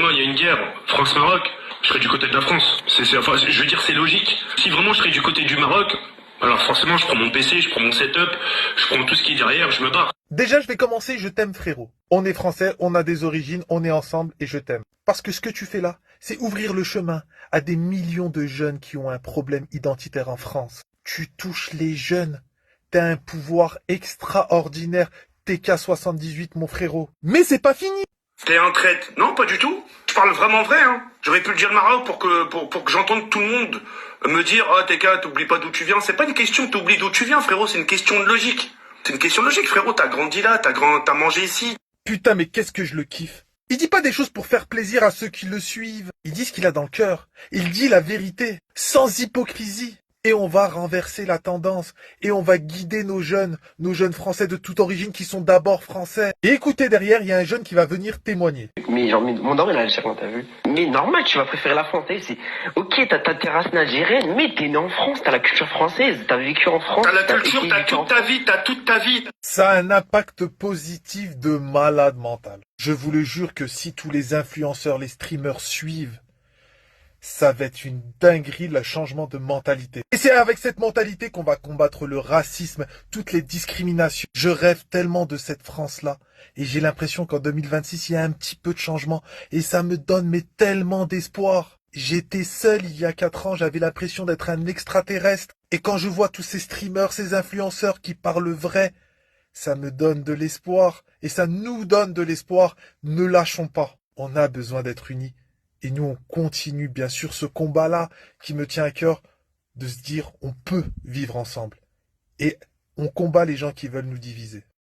demain il y a une guerre, France-Maroc, je serai du côté de la France. Enfin, je veux dire, c'est logique. Si vraiment je serais du côté du Maroc, alors forcément je prends mon PC, je prends mon setup, je prends tout ce qui est derrière, je me barre. Déjà, je vais commencer, je t'aime frérot. On est français, on a des origines, on est ensemble et je t'aime. Parce que ce que tu fais là, c'est ouvrir le chemin à des millions de jeunes qui ont un problème identitaire en France. Tu touches les jeunes. T'as un pouvoir extraordinaire. TK78, mon frérot. Mais c'est pas fini. T'es un traître. Non, pas du tout. Je parle vraiment vrai, hein. J'aurais pu le dire le Maroc pour que j'entende tout le monde me dire, ah, TK, t'oublies pas d'où tu viens. C'est pas une question que t'oublies d'où tu viens, frérot, c'est une question de logique. C'est une question de logique, frérot, t'as grandi là, t'as mangé ici. Putain, mais qu'est-ce que je le kiffe. Il dit pas des choses pour faire plaisir à ceux qui le suivent. Il dit ce qu'il a dans le cœur. Il dit la vérité, sans hypocrisie. Et on va renverser la tendance. Et on va guider nos jeunes français de toute origine qui sont d'abord français. Et écoutez, derrière, il y a un jeune qui va venir témoigner. Mais genre, mon daron, il a Algérien, t'as vu? Mais normal, tu vas préférer la France, c'est... Ok, t'as tes racines algériennes, mais t'es né en France, t'as la culture française, t'as vécu en France. T'as la culture, t'as toute ta vie. Ça a un impact positif de malade mental. Je vous le jure que si tous les influenceurs, les streamers suivent, ça va être une dinguerie, le changement de mentalité. Et c'est avec cette mentalité qu'on va combattre le racisme, toutes les discriminations. Je rêve tellement de cette France-là. Et j'ai l'impression qu'en 2026, il y a un petit peu de changement. Et ça me donne mais tellement d'espoir. J'étais seul il y a 4 ans, j'avais l'impression d'être un extraterrestre. Et quand je vois tous ces streamers, ces influenceurs qui parlent vrai, ça me donne de l'espoir. Et ça nous donne de l'espoir. Ne lâchons pas. On a besoin d'être unis. Et nous, on continue bien sûr ce combat-là qui me tient à cœur de se dire on peut vivre ensemble. Et on combat les gens qui veulent nous diviser.